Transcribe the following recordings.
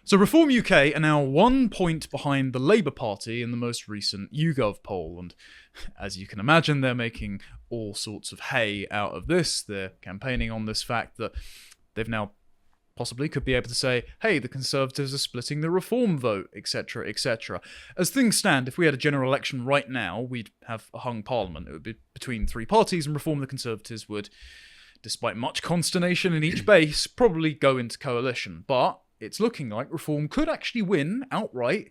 So Reform UK are now 1 point behind the Labour Party in the most recent YouGov poll, and as you can imagine, they're making all sorts of hay out of this. They're campaigning on this fact that they've now possibly could be able to say, hey, the Conservatives are splitting the Reform vote, etc., etc. As things stand, if we had a general election right now, we'd have a hung parliament. It would be between three parties, and Reform the Conservatives would, despite much consternation in each base, probably go into coalition. But it's looking like Reform could actually win outright,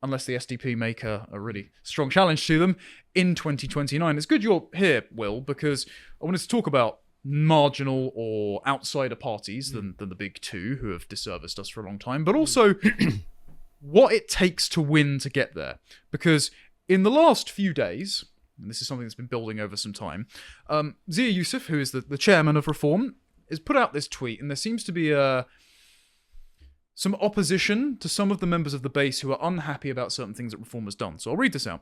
unless the SDP make a really strong challenge to them, in 2029. It's good you're here, Will, because I wanted to talk about marginal or outsider parties than the big two who have disserviced us for a long time, but also what it takes to win to get there. Because in the last few days, and this is something that's been building over some time, Zia Youssef, who is the chairman of Reform, has put out this tweet, and there seems to be some opposition to some of the members of the base who are unhappy about certain things that Reform has done. So I'll read this out.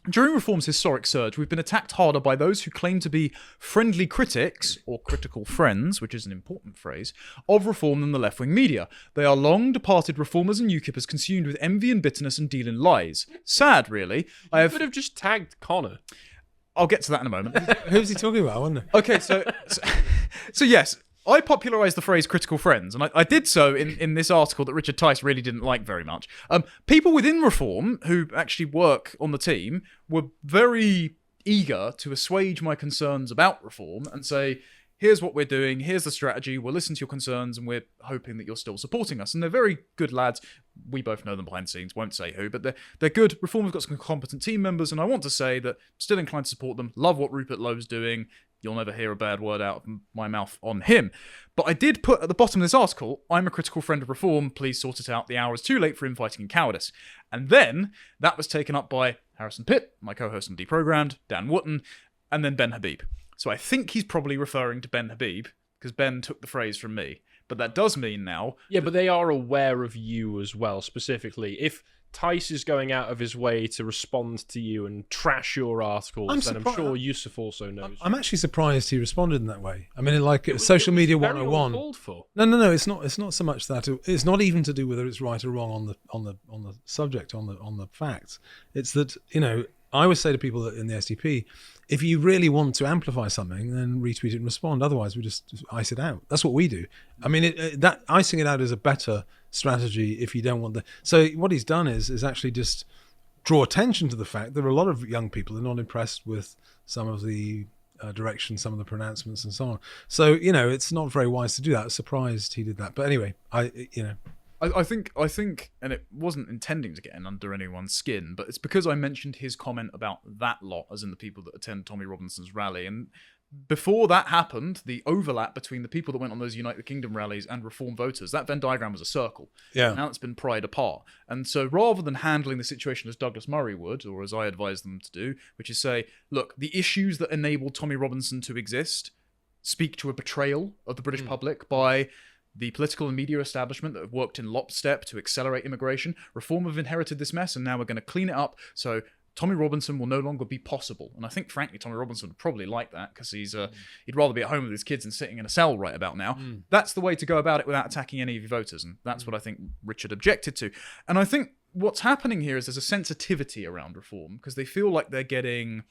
During Reform's historic surge, we've been attacked harder by those who claim to be friendly critics, or critical friends, which is an important phrase, of Reform than the left-wing media. They are long-departed Reformers and UKIPers consumed with envy and bitterness and deal in lies. Sad, really. You could have just tagged Connor. I'll get to that in a moment. Who's he talking about? I wonder. Okay, so yes, I popularised the phrase critical friends, and I did so in this article that Richard Tice really didn't like very much. People within Reform who actually work on the team were very eager to assuage my concerns about Reform and say, here's what we're doing, here's the strategy, we'll listen to your concerns, and we're hoping that you're still supporting us. And they're very good lads. We both know them behind the scenes, won't say who, but they're good. Reform have got some competent team members, and I want to say that still inclined to support them, love what Rupert Lowe's doing. You'll never hear a bad word out of my mouth on him. But I did put at the bottom of this article, I'm a critical friend of Reform, please sort it out, the hour is too late for infighting and cowardice. And then that was taken up by Harrison Pitt, my co-host on Deprogrammed, Dan Wootton, and then Ben Habib. So I think he's probably referring to Ben Habib, because Ben took the phrase from me. But that does mean now... Yeah, but they are aware of you as well, specifically. If Tice is going out of his way to respond to you and trash your articles, then I'm sure Yusuf also knows. I'm actually surprised he responded in that way. I mean, like social media 101. Uncalled for. No. It's not so much that. It's not even to do whether it's right or wrong on the subject, on the facts. It's that, I always say to people that in the SDP, if you really want to amplify something, then retweet it and respond. Otherwise, we just ice it out. That's what we do. I mean, that icing it out is a better strategy if you don't want the... So what he's done is actually just draw attention to the fact there are a lot of young people who are not impressed with some of the direction, some of the pronouncements and so on. So, it's not very wise to do that. I was surprised he did that. But anyway, I think, and it wasn't intending to get in under anyone's skin, but it's because I mentioned his comment about that lot, as in the people that attend Tommy Robinson's rally. And before that happened, the overlap between the people that went on those Unite the Kingdom rallies and Reform voters, that Venn diagram was a circle. Yeah. Now it's been pried apart. And so rather than handling the situation as Douglas Murray would, or as I advise them to do, which is say, look, the issues that enabled Tommy Robinson to exist speak to a betrayal of the British public by the political and media establishment that have worked in lockstep to accelerate immigration. Reform have inherited this mess, and now we're going to clean it up so Tommy Robinson will no longer be possible. And I think, frankly, Tommy Robinson would probably like that, because he'd rather be at home with his kids than sitting in a cell right about now. That's the way to go about it without attacking any of your voters, and that's what I think Richard objected to. And I think what's happening here is there's a sensitivity around Reform, because they feel like they're getting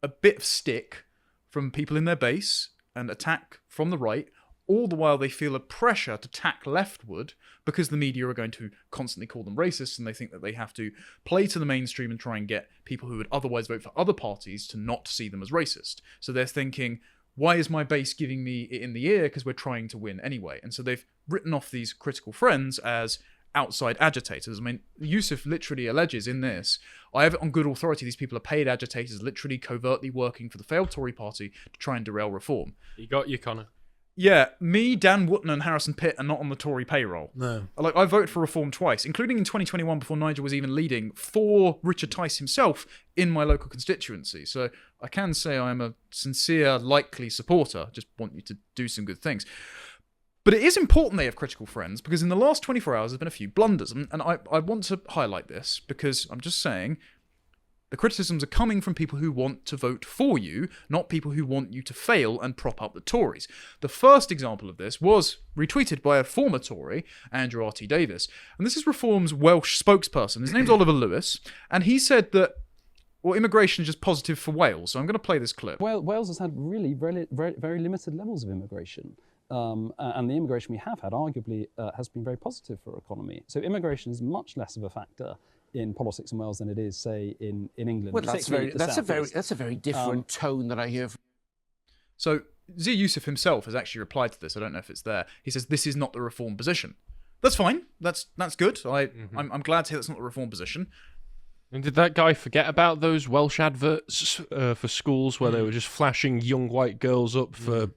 a bit of stick from people in their base and attack from the right, all the while they feel a pressure to tack leftward because the media are going to constantly call them racist, and they think that they have to play to the mainstream and try and get people who would otherwise vote for other parties to not see them as racist. So they're thinking, why is my base giving me it in the ear? Because we're trying to win anyway. And so they've written off these critical friends as outside agitators. I mean, Yusuf literally alleges in this, I have it on good authority, these people are paid agitators, literally covertly working for the failed Tory party to try and derail Reform. He got you, Connor. Yeah, me, Dan Wootton and Harrison Pitt are not on the Tory payroll. No. I voted for Reform twice, including in 2021 before Nigel was even leading, for Richard Tice himself in my local constituency. So I can say I'm a sincere, likely supporter. Just want you to do some good things. But it is important they have critical friends, because in the last 24 hours there's been a few blunders. And I want to highlight this, because I'm just saying, The criticisms are coming from people who want to vote for you, not people who want you to fail and prop up the Tories. The first example of this was retweeted by a former Tory, Andrew R.T. Davis, and this is Reform's Welsh spokesperson. His name's Oliver Lewis, and he said that, well, immigration is just positive for Wales. So I'm going to play this clip. Wales has had really very limited levels of immigration. And the immigration we have had arguably has been very positive for our economy. So immigration is much less of a factor in politics in Wales than it is, say, in England. Well, that's a very different tone that I hear from. So Zia Yusuf himself has actually replied to this. I don't know if it's there. He says this is not the Reform position. That's fine. That's good. I'm glad to hear that's not the Reform position. And did that guy forget about those Welsh adverts for schools where they were just flashing young white girls up for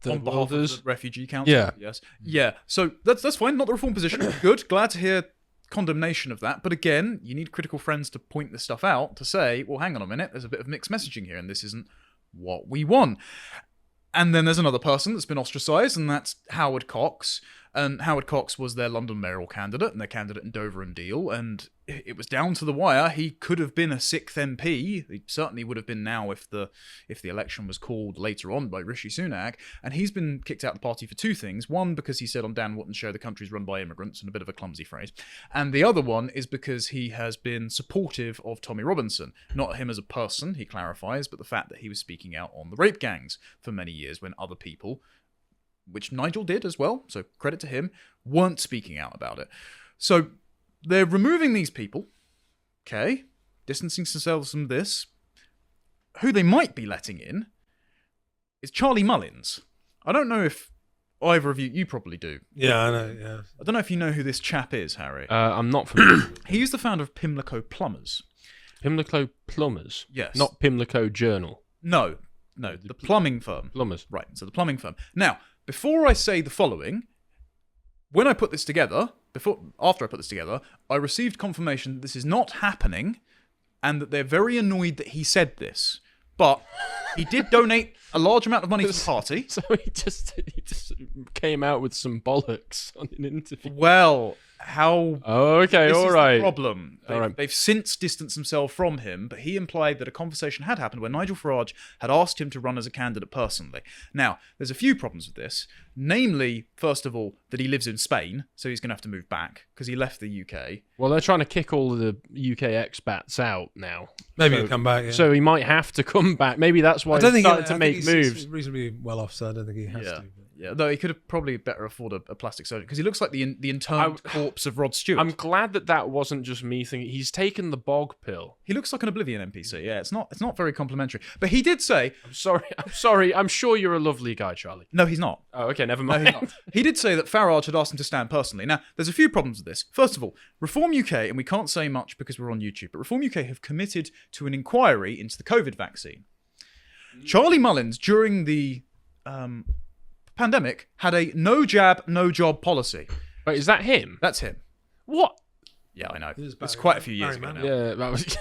the on behalf of the Refugee Council? Yeah. Yes. Yeah. So that's fine. Not the Reform position. Good. Glad to hear condemnation of that. But again, you need critical friends to point this stuff out, to say, well, hang on a minute, there's a bit of mixed messaging here and this isn't what we want. And then there's another person that's been ostracised, and that's Howard Cox. And Howard Cox was their London mayoral candidate and their candidate in Dover and Deal, and it was down to the wire. He could have been a 6th MP. He certainly would have been now if the election was called later on by Rishi Sunak. And he's been kicked out of the party for two things. One, because he said on Dan Wootton's show the country's run by immigrants, and a bit of a clumsy phrase. And the other one is because he has been supportive of Tommy Robinson. Not him as a person, he clarifies, but the fact that he was speaking out on the rape gangs for many years when other people, which Nigel did as well, so credit to him, weren't speaking out about it. So they're removing these people, okay, distancing themselves from this. Who they might be letting in is Charlie Mullins. I don't know if either of you probably do. Yeah, I know, yeah. I don't know if you know who this chap is, Harry. I'm not familiar. He's the founder of Pimlico Plumbers. Pimlico Plumbers? Yes. Not Pimlico Journal? No, the plumbing firm. Plumbers. Right, so the plumbing firm. Now, before I say the following, when I put this together, after I put this together, I received confirmation that this is not happening and that they're very annoyed that he said this. But he did donate a large amount of money to the party. So he just came out with some bollocks on an interview. Well, how... Oh, okay, this all is right. the problem. All right. They've since distanced themselves from him, but he implied that a conversation had happened where Nigel Farage had asked him to run as a candidate personally. Now, there's a few problems with this. Namely, first of all, that he lives in Spain, so he's going to have to move back because he left the UK. Well, they're trying to kick all of the UK expats out now. Maybe he'll come back, yeah. So he might have to come back. Maybe that's why he's starting to make moves. He's reasonably well off, so I don't think he has to. Yeah, though he could have probably better afford a plastic surgeon because he looks like the interned corpse of Rod Stewart. I'm glad that wasn't just me thinking. He's taken the bog pill. He looks like an Oblivion NPC. Yeah, it's not very complimentary. But he did say, I'm sorry. I'm sure you're a lovely guy, Charlie. No, he's not. Oh, okay, never No, mind. he's not. He did say that Farage had asked him to stand personally. Now, there's a few problems with this. First of all, Reform UK, and we can't say much because we're on YouTube, but Reform UK have committed to an inquiry into the COVID vaccine. Charlie Mullins, during the pandemic, had a no jab, no job policy. Wait, is that him? That's him. What? Yeah, I know. It's quite a few years ago now. Yeah, that was.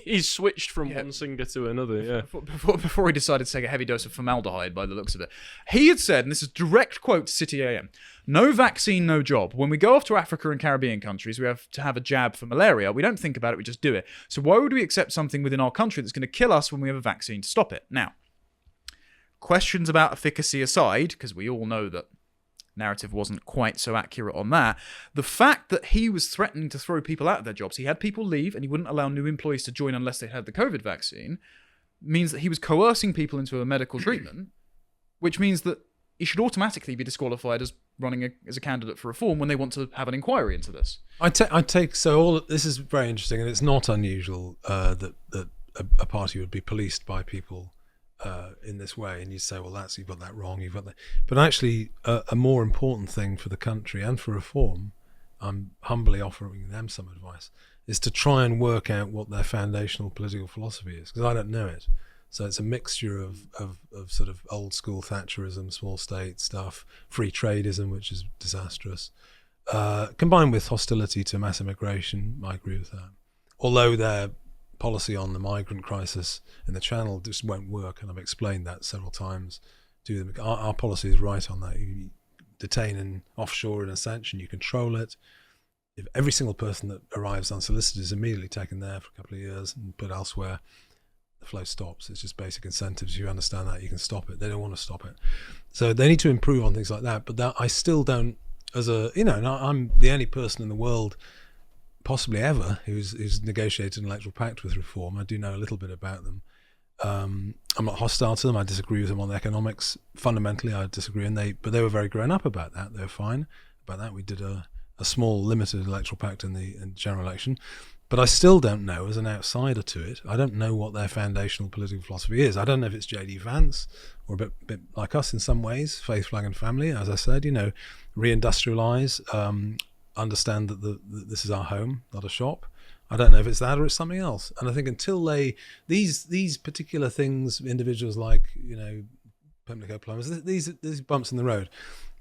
He's switched from one singer to another. Yeah. Before he decided to take a heavy dose of formaldehyde, by the looks of it, he had said, and this is a direct quote to City AM: "No vaccine, no job. When we go off to Africa and Caribbean countries, we have to have a jab for malaria. We don't think about it; we just do it. So why would we accept something within our country that's going to kill us when we have a vaccine to stop it?" Now, questions about efficacy aside, because we all know that narrative wasn't quite so accurate on that, the fact that he was threatening to throw people out of their jobs, he had people leave and he wouldn't allow new employees to join unless they had the COVID vaccine, means that he was coercing people into a medical treatment, which means that he should automatically be disqualified as running as a candidate for reform when they want to have an inquiry into this. I take so all this is very interesting, and it's not unusual that a party would be policed by people in this way, and you say, well, you've got that wrong, you've got that. But actually, a more important thing for the country and for reform, I'm humbly offering them some advice, is to try and work out what their foundational political philosophy is, because I don't know it. So it's a mixture of sort of old school Thatcherism, small state stuff, free tradeism, which is disastrous, combined with hostility to mass immigration. I agree with that. Although their policy on the migrant crisis in the Channel just won't work, and I've explained that several times to them. Our policy is right on that. You detain and offshore in a sense, and you control it. if every single person that arrives unsolicited is immediately taken there for a couple of years and put elsewhere, the flow stops. It's just basic incentives. You understand that, you can stop it. They don't want to stop it. So they need to improve on things like that. But that, I still don't, I'm the only person in the world, possibly ever, who's negotiated an electoral pact with Reform. I do know a little bit about them. I'm not hostile to them. I disagree with them on economics. Fundamentally, I disagree, but they were very grown up about that. They were fine about that. We did a small, limited electoral pact in the general election. But I still don't know, as an outsider to it, I don't know what their foundational political philosophy is. I don't know if it's J.D. Vance, or a bit like us in some ways, faith, flag and family, as I said, reindustrialise, understand that this is our home, not a shop. I don't know if it's that or it's something else. And I think until these particular things, individuals like, Pimlico plumbers, these bumps in the road,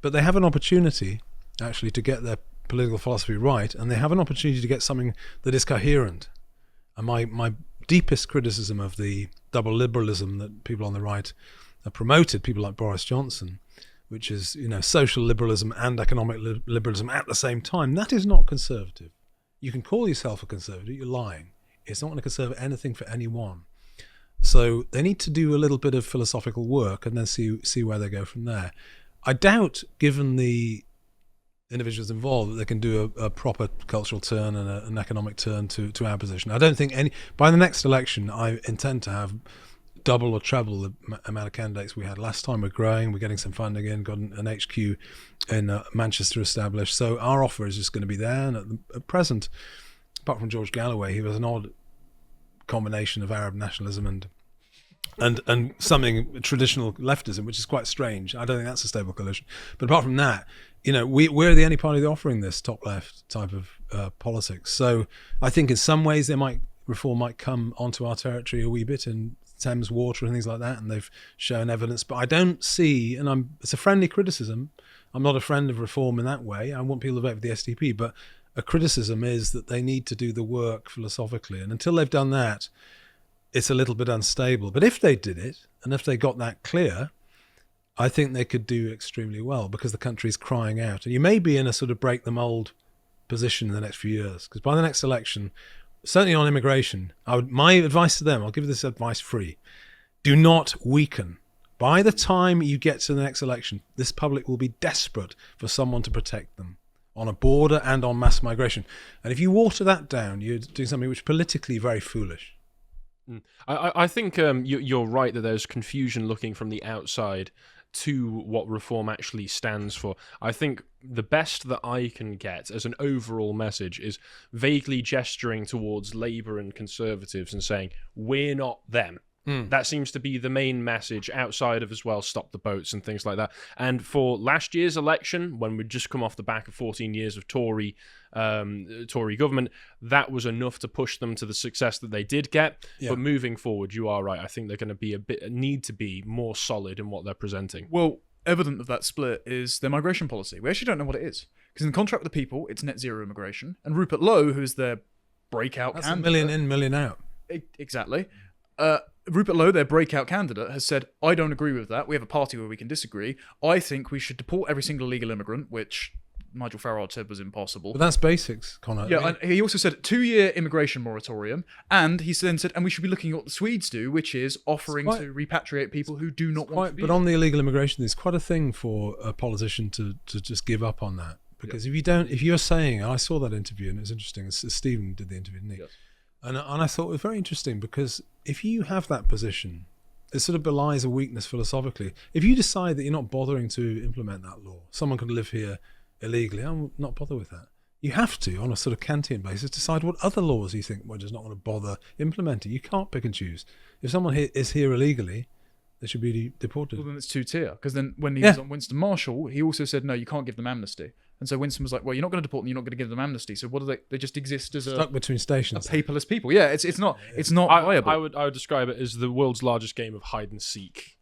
but they have an opportunity actually to get their political philosophy right, and they have an opportunity to get something that is coherent. And my deepest criticism of the double liberalism that people on the right have promoted, people like Boris Johnson, which is, social liberalism and economic liberalism at the same time, that is not conservative. You can call yourself a conservative, you're lying. It's not going to conserve anything for anyone. So they need to do a little bit of philosophical work and then see where they go from there. I doubt, given the individuals involved, that they can do a proper cultural turn and an economic turn to our position. I don't think by the next election, I intend to have double or treble the amount of candidates we had last time. We're growing, we're getting some funding in, got an HQ in Manchester established. So our offer is just going to be there. And at present, apart from George Galloway, he was an odd combination of Arab nationalism and something traditional leftism, which is quite strange. I don't think that's a stable coalition. But apart from that, we're the only party offering this top left type of politics. So I think in some ways Reform might come onto our territory a wee bit in Thames Water and things like that, and they've shown evidence. But I don't see, and it's a friendly criticism. I'm not a friend of Reform in that way. I want people to vote for the SDP, but a criticism is that they need to do the work philosophically. And until they've done that, it's a little bit unstable. But if they did it, and if they got that clear, I think they could do extremely well, because the country's crying out. And you may be in a sort of break the mold position in the next few years, because by the next election, certainly on immigration, my advice to them, I'll give you this advice free: do not weaken. By the time you get to the next election, this public will be desperate for someone to protect them on a border and on mass migration. And if you water that down, you're doing something which is politically very foolish. I think you're right that there's confusion looking from the outside to what Reform actually stands for. I think the best that I can get as an overall message is vaguely gesturing towards Labour and Conservatives and saying, we're not them. That seems to be the main message, outside of as well stop the boats and things like that. And for last year's election, when we'd just come off the back of 14 years of Tory government, that was enough to push them to the success that they did get. Yeah. But moving forward, you are right. I think they're going to be need to be more solid in what they're presenting. Well, evident of that split is their migration policy. We actually don't know what it is, because in the contract with the people, it's net zero immigration. And Rupert Lowe, who's their breakout That's candidate, a million in, million out. Exactly. Rupert Lowe, their breakout candidate, has said, I don't agree with that. We have a party where we can disagree. I think we should deport every single illegal immigrant, which Nigel Farage said was impossible. But that's basics, Connor. Yeah, and he also said 2-year immigration moratorium, and he then said, and we should be looking at what the Swedes do, which is offering to repatriate people who do not want to be. But on the illegal immigration, there's quite a thing for a politician to just give up on that. Because if you're saying, and I saw that interview, and it was interesting, Stephen did the interview, didn't he? Yes. And I thought it was very interesting, because if you have that position, it sort of belies a weakness philosophically. If you decide that you're not bothering to implement that law, someone could live here illegally, I'm not bothered with that. You have to, on a sort of Kantian basis, decide what other laws you think does not want to bother implementing. You can't pick and choose. If someone is here illegally, they should be deported. Well, then it's two-tier, because then when he was on Winston Marshall, he also said, no, you can't give them amnesty. And so Winston was like, well, you're not going to deport them, you're not going to give them amnesty. So what do they? They just exist as stuck between stations. A paperless people. Yeah, it's not viable. I would describe it as the world's largest game of hide and seek,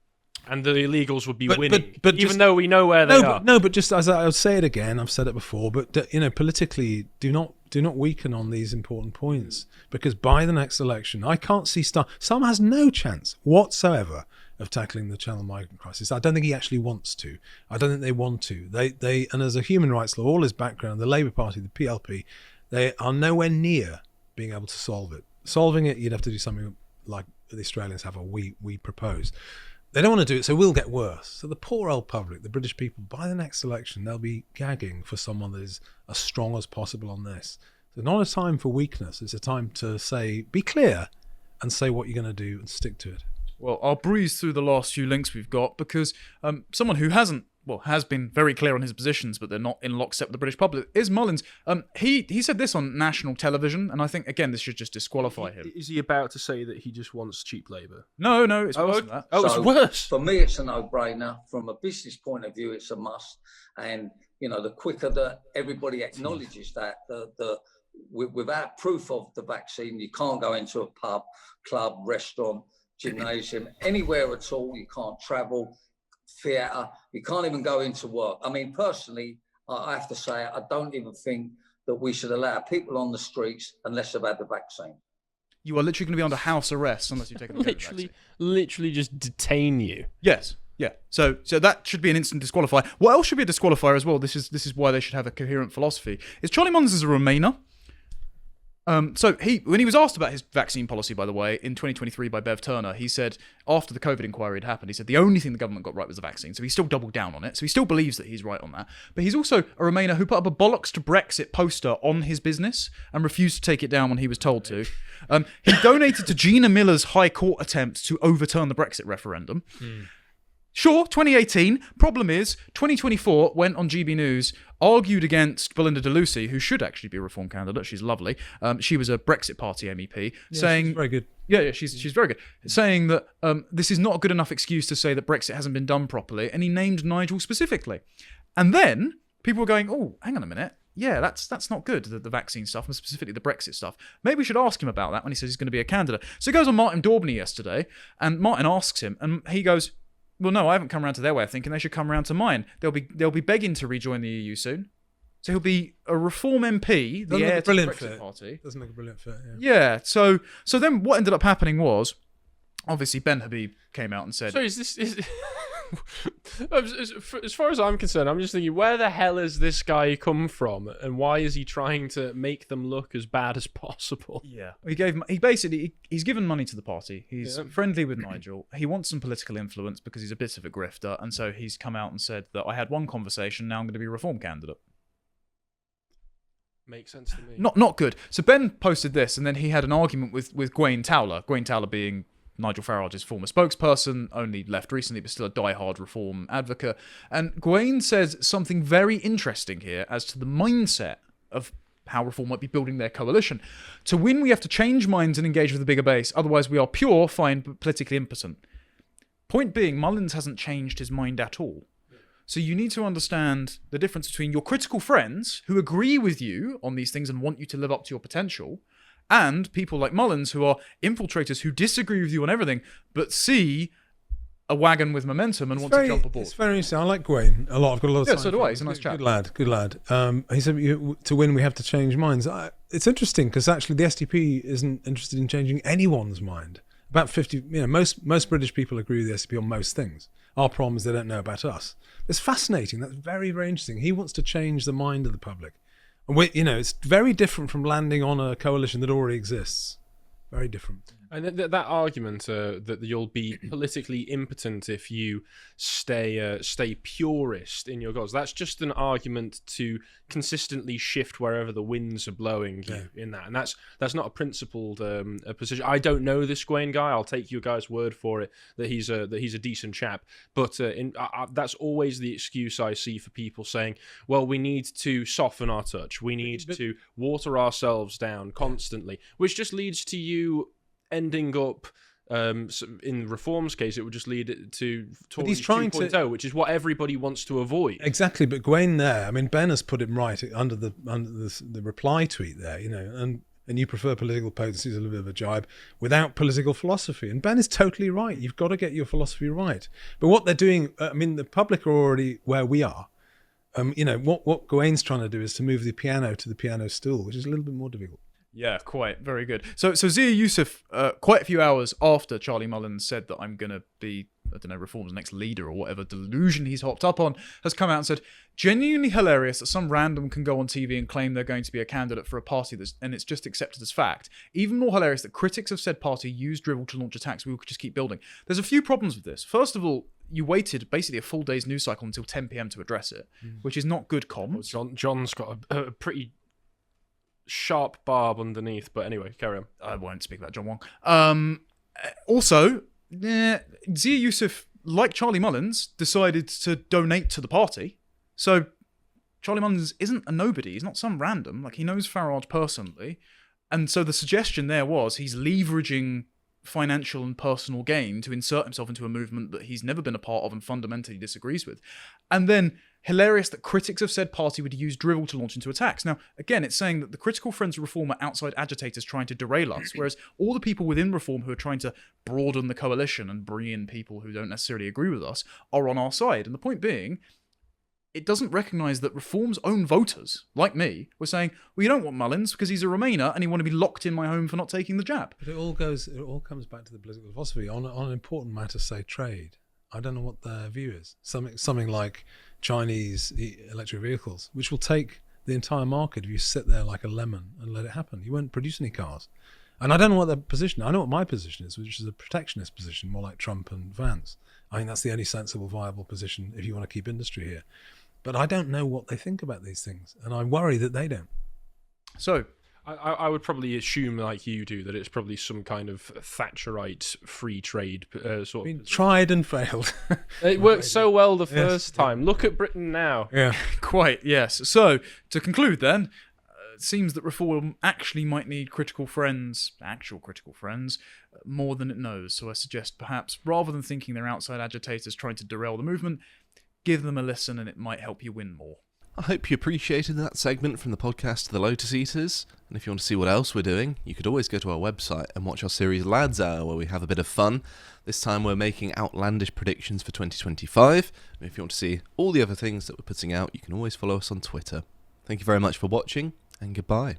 and the illegals would be winning, but even though we know where they are. But just as I'll say it again, I've said it before, but politically, do not weaken on these important points, because by the next election, I can't see Sam has no chance whatsoever of tackling the channel migrant crisis. I don't think he actually wants to. I don't think they want to. They and as a human rights law, all his background, the Labour Party, the PLP, they are nowhere near being able to solve it. Solving it, you'd have to do something like the Australians have, or we propose. They don't want to do it, so we'll get worse. So the poor old public, the British people, by the next election, they'll be gagging for someone that is as strong as possible on this. So it's not a time for weakness. It's a time to say, be clear and say what you're going to do and stick to it. Well, I'll breeze through the last few links we've got because someone who has been very clear on his positions, but they're not in lockstep with the British public, is Mullins. He said this on national television, and I think, again, this should just disqualify him. Is he about to say that he just wants cheap labour? No, it's worse than that. Oh, it's worse. For me, it's a no-brainer. From a business point of view, it's a must. And, the quicker that everybody acknowledges that, without proof of the vaccine, you can't go into a pub, club, restaurant, gymnasium, anywhere at all. You can't travel, theatre. You can't even go into work. I mean, personally, I have to say, I don't even think that we should allow people on the streets unless they've had the vaccine. You are literally going to be under house arrest unless you take a vaccine. Literally just detain you. Yes. Yeah. So that should be an instant disqualifier. What else should be a disqualifier as well? This is why they should have a coherent philosophy. Is Charlie Mullins is a Remainer. So when he was asked about his vaccine policy, by the way, in 2023 by Bev Turner, he said, after the COVID inquiry had happened, he said the only thing the government got right was the vaccine. So he still doubled down on it. So he still believes that he's right on that. But he's also a Remainer who put up a bollocks to Brexit poster on his business and refused to take it down when he was told to. He donated to Gina Miller's High Court attempt to overturn the Brexit referendum. Sure, 2018. Problem is, 2024 went on GB News, argued against Belinda de Lucy, who should actually be a Reform candidate. She's lovely. She was a Brexit Party MEP, saying, she's very good. Yeah, she's very good. Saying that this is not a good enough excuse to say that Brexit hasn't been done properly, and he named Nigel specifically. And then people were going, oh, hang on a minute. Yeah, that's not good, the vaccine stuff, and specifically the Brexit stuff. Maybe we should ask him about that when he says he's going to be a candidate. So he goes on Martin Daubney yesterday, and Martin asks him, and he goes, well, no, I haven't come around to their way of thinking. They should come around to mine. They'll be begging to rejoin the EU soon. So he'll be a Reform MP, the heir to the Brexit Party. Doesn't make a brilliant fit, Yeah, so then what ended up happening was, obviously Ben Habib came out and said... So as far as I'm concerned, I'm just thinking, where the hell has this guy come from, and why is he trying to make them look as bad as possible? Yeah, he's given money to the party. He's friendly with Nigel. He wants some political influence because he's a bit of a grifter, and so he's come out and said that I had one conversation, now I'm going to be a Reform candidate. Makes sense to me. Not good. So Ben posted this, and then he had an argument with Gwaine Towler. Gwaine Towler being Nigel Farage's former spokesperson, only left recently, but still a diehard Reform advocate. And Gwaine says something very interesting here as to the mindset of how Reform might be building their coalition. To win, we have to change minds and engage with a bigger base. Otherwise, we are pure, fine, but politically impotent. Point being, Mullins hasn't changed his mind at all. So you need to understand the difference between your critical friends who agree with you on these things and want you to live up to your potential, and people like Mullins who are infiltrators who disagree with you on everything, but see a wagon with momentum and want to jump aboard. It's very interesting. I like Gwaine a lot. I've got a lot of time so do I. He's a nice chap. Good lad. He said, to win, we have to change minds. It's interesting because actually the SDP isn't interested in changing anyone's mind. About 50, most British people agree with the SDP on most things. Our problem is they don't know about us. It's fascinating. That's very, very interesting. He wants to change the mind of the public. And it's very different from landing on a coalition that already exists. Very different. And that argument that you'll be politically impotent if you stay purist in your goals, that's just an argument to consistently shift wherever the winds are blowing you in that. And that's not a principled position. I don't know this Gwaine guy. I'll take your guys' word for it that he's a decent chap. But that's always the excuse I see for people saying, well, we need to soften our touch. We need to water ourselves down constantly, which just leads to you ending up, in Reform's case, it would just lead it to Tory 2.0, which is what everybody wants to avoid. Exactly, but Gwaine there, I mean, Ben has put him right under the reply tweet there, and you prefer political potency as a little bit of a jibe without political philosophy. And Ben is totally right. You've got to get your philosophy right. But what they're doing, the public are already where we are. What Gwaine's trying to do is to move the piano to the piano stool, which is a little bit more difficult. Yeah, quite. Very good. So Zia Youssef, quite a few hours after Charlie Mullins said that I'm going to be I don't know, Reform's next leader or whatever delusion he's hopped up on, has come out and said, genuinely hilarious that some random can go on TV and claim they're going to be a candidate for a party and it's just accepted as fact. Even more hilarious that critics of said party use drivel to launch attacks we could just keep building. There's a few problems with this. First of all, you waited basically a full day's news cycle until 10 p.m. to address it, which is not good comms. Well, John's got a pretty sharp barb underneath, but anyway, carry on. I won't speak about John Wong. Also, Zia Yusuf, like Charlie Mullins, decided to donate to the party. So Charlie Mullins isn't a nobody. He's not some random. Like, he knows Farage personally. And so the suggestion there was he's leveraging financial and personal gain to insert himself into a movement that he's never been a part of and fundamentally disagrees with. And then hilarious that critics of said party would use drivel to launch into attacks. Now, again, it's saying that the critical friends of Reform are outside agitators trying to derail us, whereas all the people within Reform who are trying to broaden the coalition and bring in people who don't necessarily agree with us are on our side. And the point being, it doesn't recognise that Reform's own voters, like me, were saying, well, you don't want Mullins because he's a Remainer and you want to be locked in my home for not taking the jab. But it all comes back to the political philosophy. On an important matter, say trade, I don't know what their view is. Something like Chinese electric vehicles, which will take the entire market if you sit there like a lemon and let it happen. You won't produce any cars. And I don't know what their position, I know what my position is, which is a protectionist position, more like Trump and Vance. I think that's the only sensible, viable position if you want to keep industry here. But I don't know what they think about these things, and I worry that they don't. So, I would probably assume, like you do, that it's probably some kind of Thatcherite free trade sort of. Tried and failed. It worked so well the first time. Look at Britain now. Yeah, quite, yes. So, to conclude then, it seems that Reform actually might need actual critical friends, more than it knows. So I suggest perhaps, rather than thinking they're outside agitators trying to derail the movement, give them a listen and it might help you win more. I hope you appreciated that segment from the podcast The Lotus Eaters, and if you want to see what else we're doing, you could always go to our website and watch our series Lads Hour, where we have a bit of fun. This time we're making outlandish predictions for 2025, and if you want to see all the other things that we're putting out, you can always follow us on Twitter. Thank you very much for watching, and goodbye.